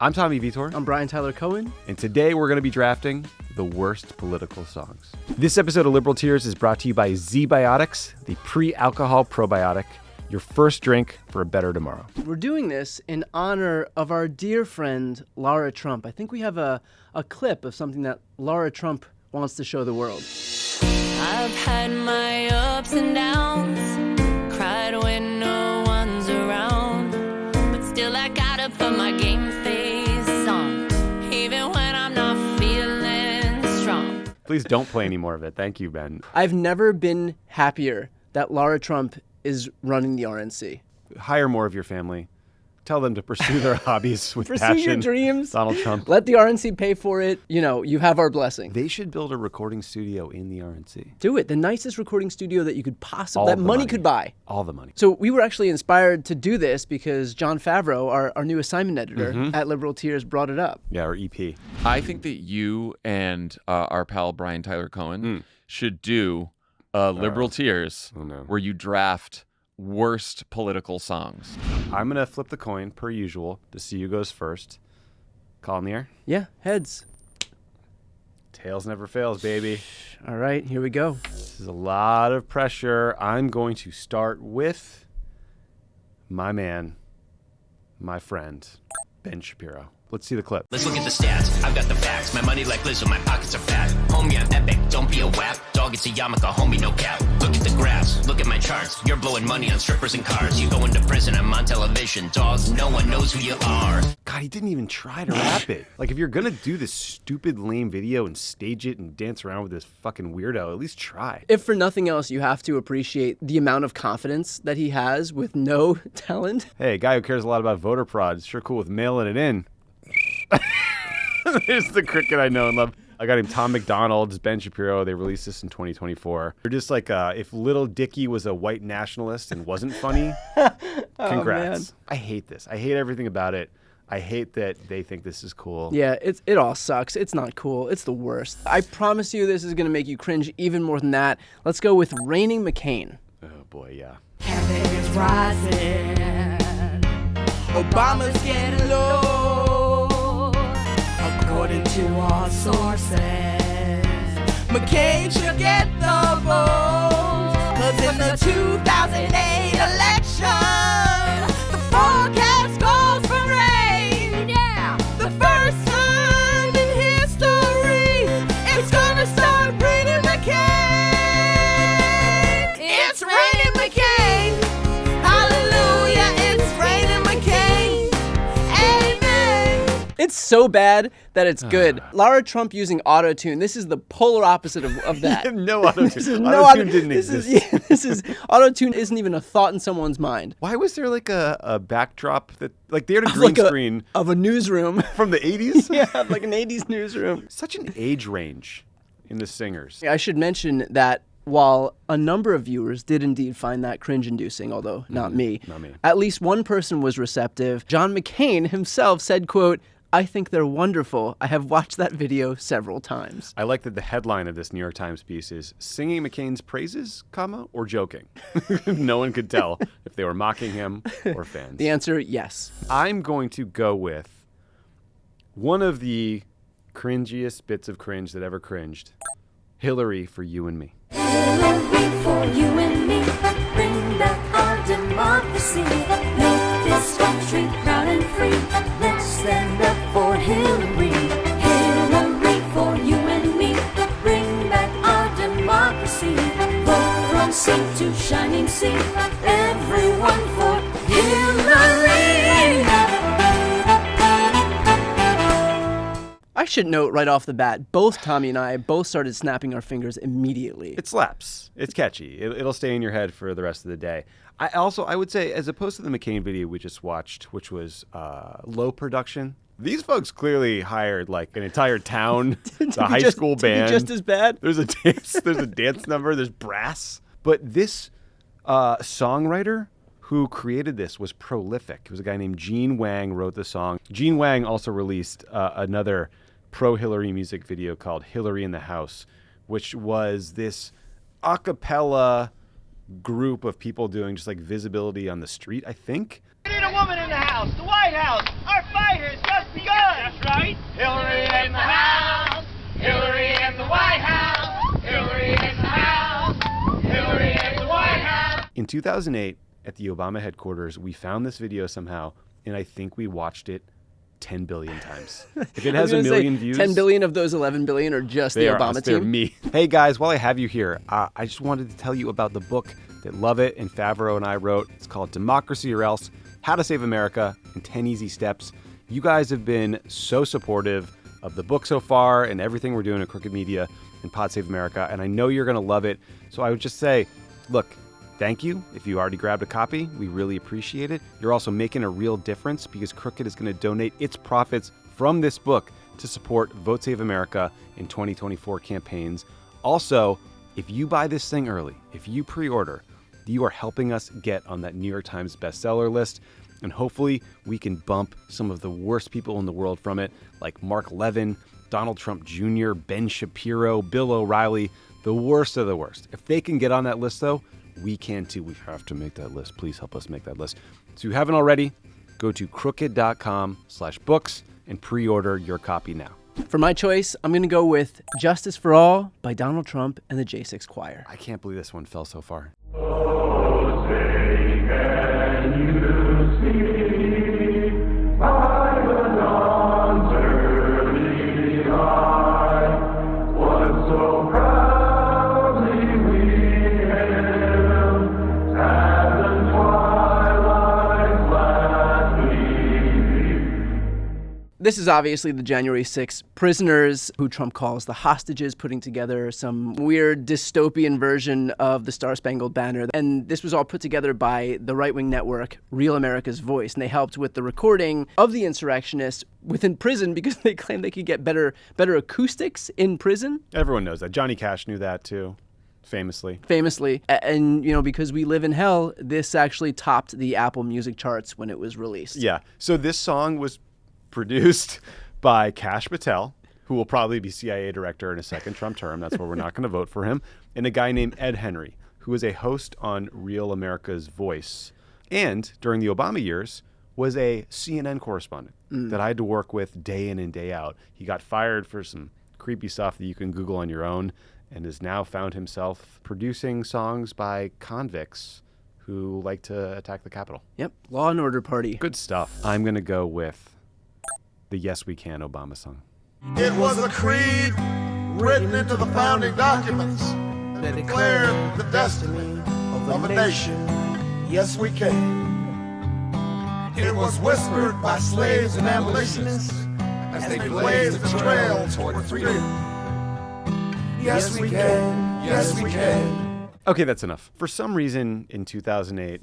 I'm Tommy Vietor. I'm Brian Tyler Cohen. And today we're going to be drafting the worst political songs. This episode of Liberal Tears is brought to you by ZBiotics, the pre-alcohol probiotic, your first drink for a better tomorrow. We're doing this in honor of our dear friend, Lara Trump. I think we have a clip of something that Lara Trump wants to show the world. I've had my ups and downs, cried when no one's around, but still I gotta put my game face on, even when I'm not feeling strong. Please don't play any more of it. Thank you, Ben. I've never been happier that Lara Trump is running the RNC. Hire more of your family. Tell them to pursue their hobbies with Pursue passion. your dreams. Donald Trump. Let the RNC pay for it. You know, you have our blessing. They should build a recording studio in the RNC. Do it. The nicest recording studio that you could possibly, that the money could buy. All the money. So we were actually inspired to do this because Jon Favreau, our new assignment editor at Liberal Tears, brought it up. Yeah, or EP. I think that you and our pal Brian Tyler Cohen should do Liberal Tears where you draft worst political songs. I'm going to flip the coin, per usual, to see who goes first. Call in the air? Yeah, heads. Tails never fails, baby. All right, here we go. This is a lot of pressure. I'm going to start with my man, my friend, Ben Shapiro. Let's see the clip. Let's look at the stats. I've got the facts. My money like Lizzo, my pockets are fat. Homie, I'm epic. Don't be a wap. Dog, it's a yarmulke. Homie, no cap. Look at the graphs. Look at my charts. You're blowing money on strippers and cars. You go into prison. I'm on television. Dogs, no one knows who you are. God, he didn't even try to rap it. Like, if you're going to do this stupid, lame video and stage it and dance around with this fucking weirdo, at least try. If for nothing else, you have to appreciate the amount of confidence that he has with no talent. Hey, a guy who cares a lot about voter fraud is sure cool with mailing it in. There's the cricket I know and love. I got him Tom McDonald's, Ben Shapiro. They released this in 2024. They're just like, if Little Dicky was a white nationalist and wasn't funny, congrats. Man. I hate this. I hate everything about it. I hate that they think this is cool. Yeah, it all sucks. It's not cool. It's the worst. I promise you this is going to make you cringe even more than that. Let's go with Raining McCain. Oh, boy, yeah. Campaign is rising. Obama's getting low. According to all sources, McCain should get the vote. Cause in the 2008 election, the forecast calls for rain. Yeah, the first time in history, it's gonna start raining McCain. It's raining McCain. Hallelujah, it's raining McCain. Amen. It's so bad that it's good. Lara Trump using auto-tune. This is the polar opposite of that. No auto-tune. No Auto-tune didn't exist. This is auto-tune isn't even a thought in someone's mind. Why was there like a backdrop that, like, they had a green screen of a newsroom from the 80s? Yeah, like an 80s newsroom. Such an age range in the singers. I should mention that while a number of viewers did indeed find that cringe-inducing, although not me, at least one person was receptive. John McCain himself said, quote, "I think they're wonderful. I have watched that video several times." I like that the headline of this New York Times piece is singing McCain's praises, comma, or joking. No one could tell if they were mocking him or fans. The answer, yes. I'm going to go with one of the cringiest bits of cringe that ever cringed. Hillary for You and Me. Hillary for you and me, bring back our democracy, make this country proud and free. Let's stand up for Hillary. Hillary for you and me, bring back our democracy. Vote from sea to shining sea, everyone for Hillary. I should note right off the bat, both Tommy and I both started snapping our fingers immediately. It slaps. It's catchy. It'll stay in your head for the rest of the day. I would say, as opposed to the McCain video we just watched, which was low production, these folks clearly hired like an entire town, the high school band. Just as bad. There's a dance number. There's brass. But this songwriter who created this was prolific. It was a guy named Gene Wang wrote the song. Gene Wang also released another pro-Hillary music video called Hillary in the House, which was this a cappella group of people doing just like visibility on the street, I think. We need a woman in the House, the White House. Our fight is just begun. That's right. Hillary in the House. Hillary in the White House. Hillary in the House. Hillary in the White House. In 2008, at the Obama headquarters, we found this video somehow, and I think we watched it 10 billion times. If it has a million views, 10 billion of those 11 billion are just the Obama they're team. Me. Hey guys, while I have you here, I just wanted to tell you about the book that Lovett and Favreau and I wrote. It's called Democracy or Else: How to Save America in 10 Easy Steps. You guys have been so supportive of the book so far and everything we're doing at Crooked Media and Pod Save America, and I know you're going to love it. So I would just say, look, thank you if you already grabbed a copy. We really appreciate it. You're also making a real difference because Crooked is going to donate its profits from this book to support Vote Save America in 2024 campaigns. Also, if you buy this thing early, if you pre-order, you are helping us get on that New York Times bestseller list. And hopefully we can bump some of the worst people in the world from it, like Mark Levin, Donald Trump Jr., Ben Shapiro, Bill O'Reilly, the worst of the worst. If they can get on that list, though, we can too. We have to make that list. Please help us make that list. So if you haven't already, go to crooked.com/books and pre-order your copy now. For my choice, I'm going to go with Justice for All by Donald Trump and the J6 Choir. I can't believe this one fell so far. This is obviously the January 6th prisoners, who Trump calls the hostages, putting together some weird dystopian version of the Star-Spangled Banner. And this was all put together by the right-wing network, Real America's Voice. And they helped with the recording of the insurrectionists within prison because they claimed they could get better acoustics in prison. Everyone knows that. Johnny Cash knew that too. Famously. And, because we live in hell, this actually topped the Apple Music charts when it was released. Yeah. So this song was produced by Kash Patel, who will probably be CIA director in a second Trump term. That's why we're not going to vote for him. And a guy named Ed Henry, who is a host on Real America's Voice. And during the Obama years, was a CNN correspondent that I had to work with day in and day out. He got fired for some creepy stuff that you can Google on your own and has now found himself producing songs by convicts who like to attack the Capitol. Yep. Law and Order Party. Good stuff. I'm going to go with the Yes We Can Obama song. It was a creed written into the founding documents that declared the destiny of a nation. Yes, we can. It was whispered by slaves and abolitionists as they blazed the trail toward freedom. Yes, we can. Yes, we can. Okay, that's enough. For some reason in 2008,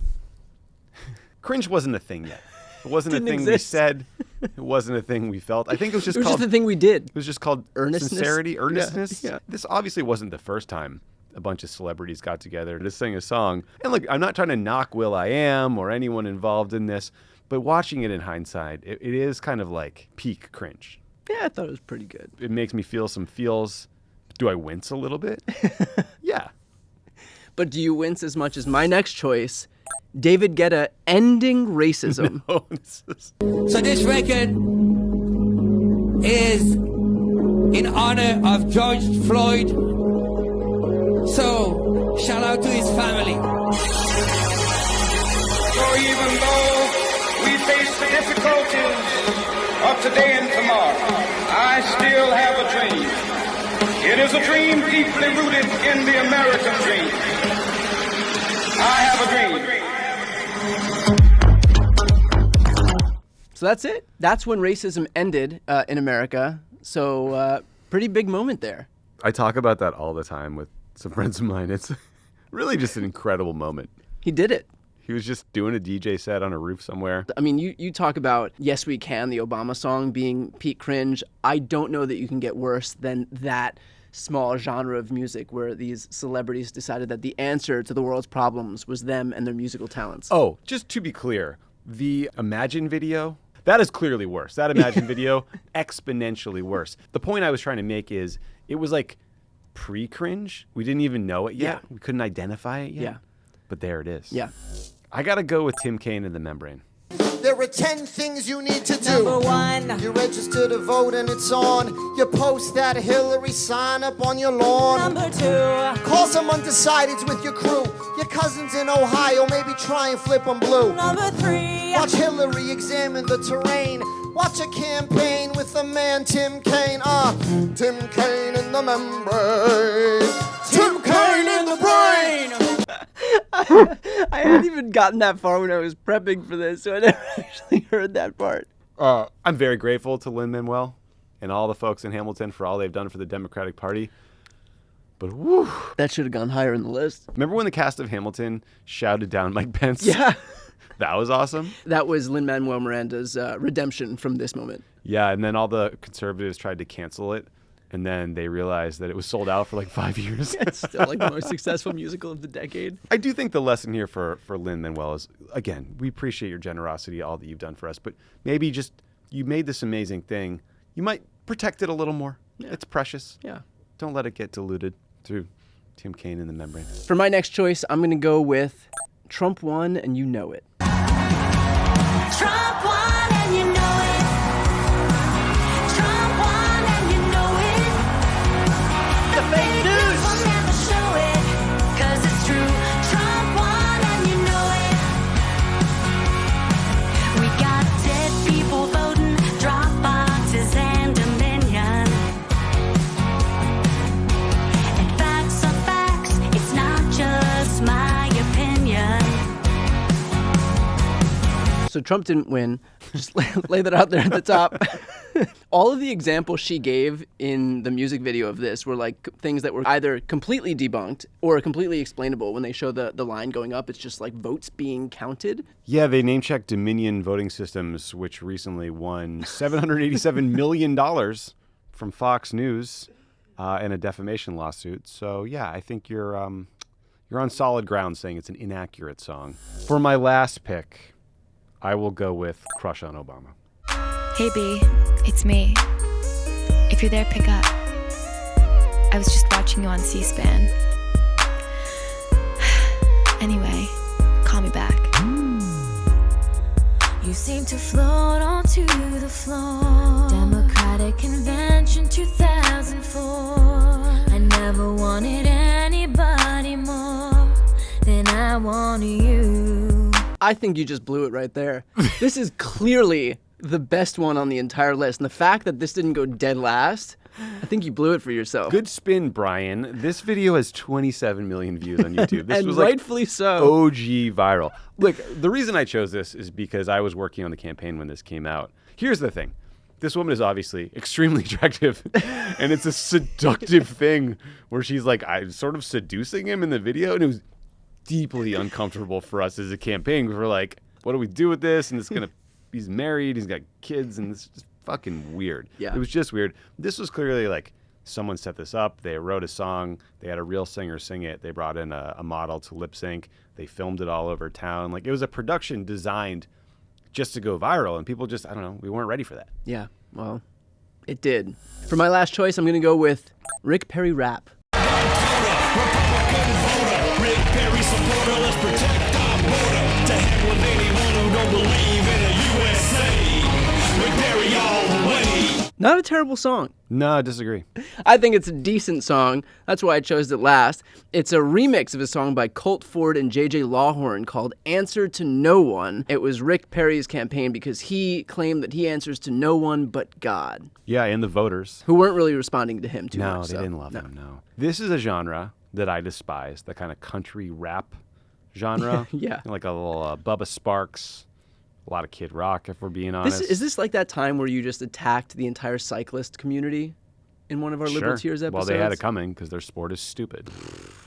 cringe wasn't a thing yet. It wasn't a thing we said. It wasn't a thing we felt. I think it was just called... just the thing we did. It was just called earnestness? Sincerity, earnestness. Yeah. This obviously wasn't the first time a bunch of celebrities got together to sing a song. And look, I'm not trying to knock Will.i.am or anyone involved in this, but watching it in hindsight, it is kind of like peak cringe. Yeah, I thought it was pretty good. It makes me feel some feels. Do I wince a little bit? Yeah. But do you wince as much as my next choice, David Guetta, Ending Racism? No, So this record is in honor of George Floyd. So shout out to his family. So even though we face the difficulties of today and tomorrow, I still have a dream. It is a dream deeply rooted in the American dream. I have a dream. So that's it. That's when racism ended in America. So pretty big moment there. I talk about that all the time with some friends of mine. It's really just an incredible moment. He did it. He was just doing a DJ set on a roof somewhere. I mean, you talk about Yes We Can, the Obama song, being peak cringe. I don't know that you can get worse than that small genre of music where these celebrities decided that the answer to the world's problems was them and their musical talents. Oh, just to be clear, the Imagine video, that is clearly worse. That Imagine video, exponentially worse. The point I was trying to make is it was like pre-cringe. We didn't even know it yet. Yeah. We couldn't identify it yet. Yeah. But there it is. Yeah. I got to go with Tim Kaine and the Membrane. There's There are 10 things you need to do. Number 1, You register to vote and it's on. You post that Hillary sign up on your lawn. number 2, Call some undecideds with your crew. Your cousins in Ohio, maybe try and flip them blue. number 3, Watch Hillary examine the terrain. Watch a campaign with the man Tim Kaine. Tim Kaine in the membrane. Tim Kaine in the brain. I hadn't even gotten that far when I was prepping for this, so I never actually heard that part. I'm very grateful to Lin-Manuel and all the folks in Hamilton for all they've done for the Democratic Party. But whew. That should have gone higher in the list. Remember when the cast of Hamilton shouted down Mike Pence? Yeah. That was awesome. That was Lin-Manuel Miranda's redemption from this moment. Yeah, and then all the conservatives tried to cancel it, and then they realized that it was sold out for like 5 years. It's still like the most successful musical of the decade. I do think the lesson here for Lin-Manuel is, again, we appreciate your generosity, all that you've done for us, but maybe just you made this amazing thing. You might protect it a little more. Yeah. It's precious. Yeah. Don't let it get diluted through Tim Kaine in the membrane. For my next choice, I'm going to go with Trump won and you know it. Trump won and you know it. Trump won and you know it. The fake news will never show it, 'cause it's true. Trump won and you know it. We got dead people voting, drop boxes and Dominion. And facts are facts, it's not just my opinion. So Trump didn't win. Just lay that out there at the top. All of the examples she gave in the music video of this were like things that were either completely debunked or completely explainable. When they show the line going up, it's just like votes being counted. Yeah, they name-checked Dominion Voting Systems, which recently won $787 million from Fox News in a defamation lawsuit. So yeah, I think you're on solid ground saying it's an inaccurate song. For my last pick, I will go with Crush on Obama. Hey B, it's me. If you're there, pick up. I was just watching you on C-SPAN. Anyway, call me back. You seem to float onto the floor. Democratic Convention 2004. I never wanted anybody more than I wanted you. I think you just blew it right there. This is clearly the best one on the entire list. And the fact that this didn't go dead last, I think you blew it for yourself. Good spin, Brian. This video has 27 million views on YouTube. This and was rightfully so. OG viral. Look, the reason I chose this is because I was working on the campaign when this came out. Here's the thing. This woman is obviously extremely attractive, and it's a seductive thing where she's like, I'm sort of seducing him in the video, and it was deeply uncomfortable for us as a campaign. We were like, what do we do with this? And he's married, he's got kids, and it's just fucking weird. Yeah. It was just weird. This was clearly like someone set this up. They wrote a song. They had a real singer sing it. They brought in a model to lip sync. They filmed it all over town. Like, it was a production designed just to go viral, and people just, I don't know, we weren't ready for that. Yeah, well, it did. For my last choice, I'm going to go with Rick Perry Rap. Rick Perry supporter, let's protect our border. To heck with anyone who don't believe in a USA. Rick Perry all the way. Not a terrible song. No, I disagree. I think it's a decent song. That's why I chose it last. It's a remix of a song by Colt Ford and J.J. Lawhorn called Answer to No One. It was Rick Perry's campaign because he claimed that he answers to no one but God. Yeah, and the voters. Who weren't really responding to him too much. No, they didn't love him, no. This is a genre that I despise, the kind of country rap genre. Yeah. Like a little Bubba Sparks, a lot of Kid Rock, if we're being honest. Is this like that time where you just attacked the entire cyclist community in one of our Liberal Tears episodes? Well, they had it coming because their sport is stupid.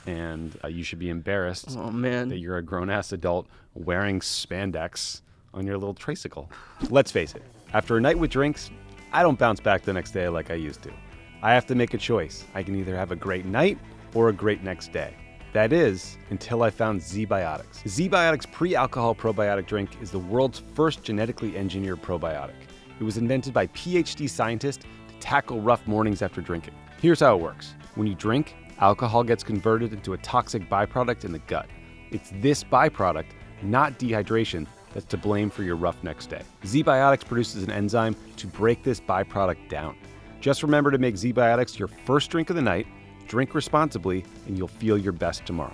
And you should be embarrassed that you're a grown-ass adult wearing spandex on your little tricycle. Let's face it, after a night with drinks, I don't bounce back the next day like I used to. I have to make a choice. I can either have a great night or a great next day. That is, until I found ZBiotics. ZBiotics pre-alcohol probiotic drink is the world's first genetically engineered probiotic. It was invented by PhD scientists to tackle rough mornings after drinking. Here's how it works. When you drink, alcohol gets converted into a toxic byproduct in the gut. It's this byproduct, not dehydration, that's to blame for your rough next day. ZBiotics produces an enzyme to break this byproduct down. Just remember to make ZBiotics your first drink of the night, drink responsibly, and you'll feel your best tomorrow.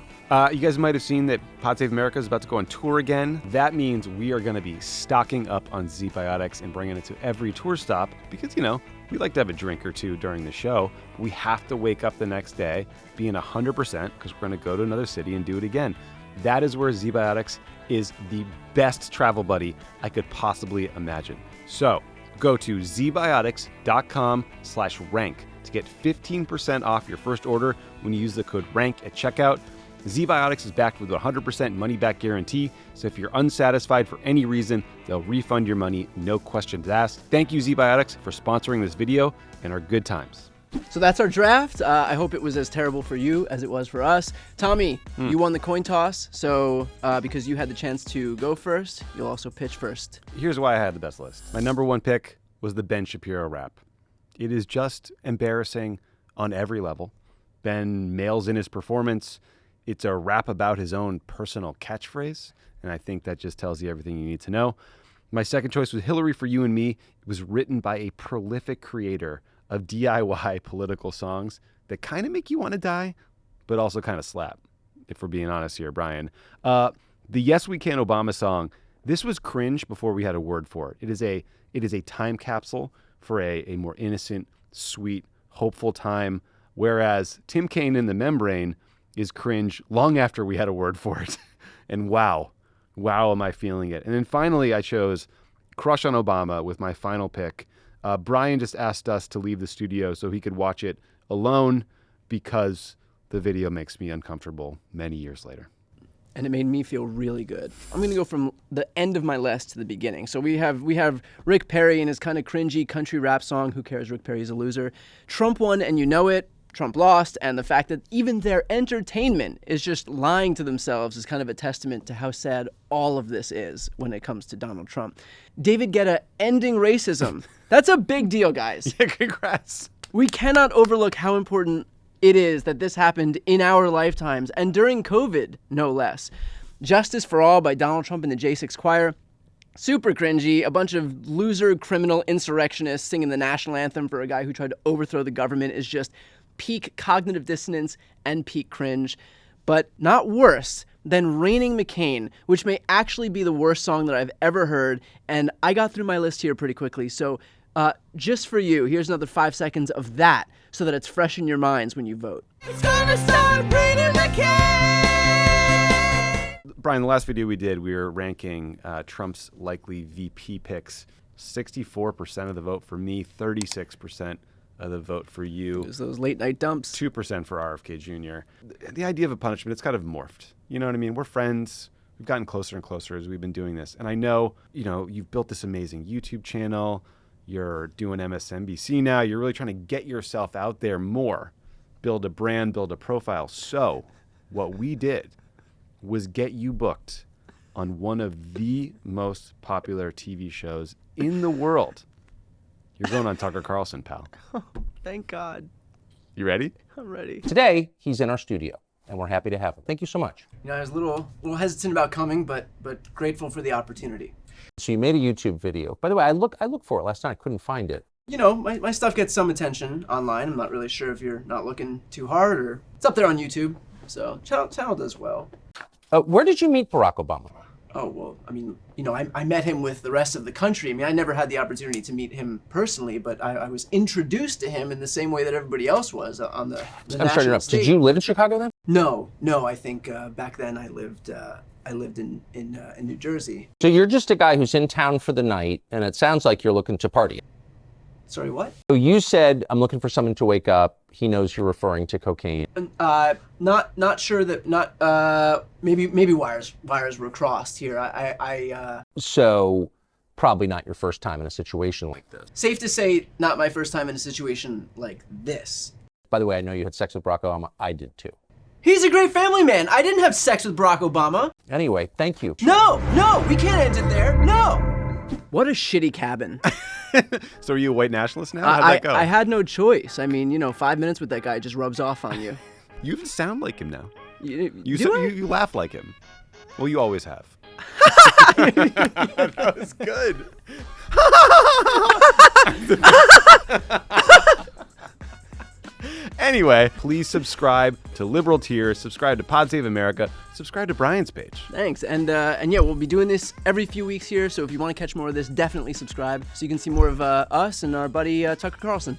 You guys might have seen that Pod Save America is about to go on tour again. That means we are going to be stocking up on ZBiotics and bringing it to every tour stop because, we like to have a drink or two during the show. We have to wake up the next day being 100% because we're going to go to another city and do it again. That is where ZBiotics is the best travel buddy I could possibly imagine. So go to zbiotics.com/rank to get 15% off your first order when you use the code RANK at checkout. ZBiotics is backed with a 100% money-back guarantee, so if you're unsatisfied for any reason, they'll refund your money, no questions asked. Thank you, ZBiotics, for sponsoring this video and our good times. So that's our draft. I hope it was as terrible for you as it was for us. Tommy, you won the coin toss, so because you had the chance to go first, you'll also pitch first. Here's why I had the best list. My number one pick was the Ben Shapiro rap. It is just embarrassing on every level. Ben mails in his performance. It's a rap about his own personal catchphrase, and I think that just tells you everything you need to know. My second choice was Hillary for You and Me. It was written by a prolific creator of DIY political songs that kind of make you want to die, but also kind of slap, if we're being honest here, Brian. The Yes We Can Obama song, this was cringe before we had a word for it. It is a time capsule for a more innocent, sweet, hopeful time, whereas Tim Kaine in the Membrane is cringe long after we had a word for it. And wow, am I feeling it. And then finally, I chose Crush on Obama with my final pick. Brian just asked us to leave the studio so he could watch it alone because the video makes me uncomfortable many years later. And it made me feel really good. I'm going to go from the end of my list to the beginning. So we have Rick Perry and his kind of cringy country rap song, Who Cares, Rick Perry's a Loser. Trump won and you know it. Trump lost, and the fact that even their entertainment is just lying to themselves is kind of a testament to how sad all of this is when it comes to Donald Trump. David Guetta ending racism. That's a big deal, guys. Yeah, congrats. We cannot overlook how important it is that this happened in our lifetimes, and during COVID, no less. Justice for All by Donald Trump and the J6 Choir. Super cringy, a bunch of loser criminal insurrectionists singing the national anthem for a guy who tried to overthrow the government is just peak cognitive dissonance and peak cringe, but not worse than Raining McCain, which may actually be the worst song that I've ever heard, and I got through my list here pretty quickly, so just for you, here's another 5 seconds of that so that it's fresh in your minds when you vote. It's gonna start Raining McCain! Brian, the last video we did, we were ranking Trump's likely VP picks. 64% of the vote for me, 36% of the vote for you. It was those late night dumps. 2% for RFK Jr. The idea of a punishment, it's kind of morphed. You know what I mean? We're friends. We've gotten closer and closer as we've been doing this. And I know, you've built this amazing YouTube channel. You're doing MSNBC now. You're really trying to get yourself out there more, build a brand, build a profile. So what we did was get you booked on one of the most popular TV shows in the world. You're going on Tucker Carlson, pal. Oh, thank God. You ready? I'm ready. Today, he's in our studio, and we're happy to have him. Thank you so much. I was a little hesitant about coming, but grateful for the opportunity. So you made a YouTube video. By the way, I looked for it last night. I couldn't find it. My stuff gets some attention online. I'm not really sure if you're not looking too hard or it's up there on YouTube. So channel does well. Where did you meet Barack Obama? Oh, well, I met him with the rest of the country. I never had the opportunity to meet him personally, but I was introduced to him in the same way that everybody else was on the national stage. Did you live in Chicago then? No. I think back then I lived in New Jersey. So you're just a guy who's in town for the night, and it sounds like you're looking to party. Sorry, what? So you said, I'm looking for someone to wake up. He knows you're referring to cocaine. Not sure that maybe wires were crossed here. So probably not your first time in a situation like this. Safe to say, not my first time in a situation like this. By the way, I know you had sex with Barack Obama. I did too. He's a great family man. I didn't have sex with Barack Obama. Anyway, thank you. No, we can't end it there. No. What a shitty cabin. So are you a white nationalist now? How'd that go? I had no choice. 5 minutes with that guy just rubs off on you. You even sound like him now. You laugh like him. Well, you always have. That was good. Anyway, please subscribe to Liberal Tears, subscribe to Pod Save America, subscribe to Brian's page. Thanks. And yeah, we'll be doing this every few weeks here, so if you want to catch more of this, definitely subscribe so you can see more of us and our buddy Tucker Carlson.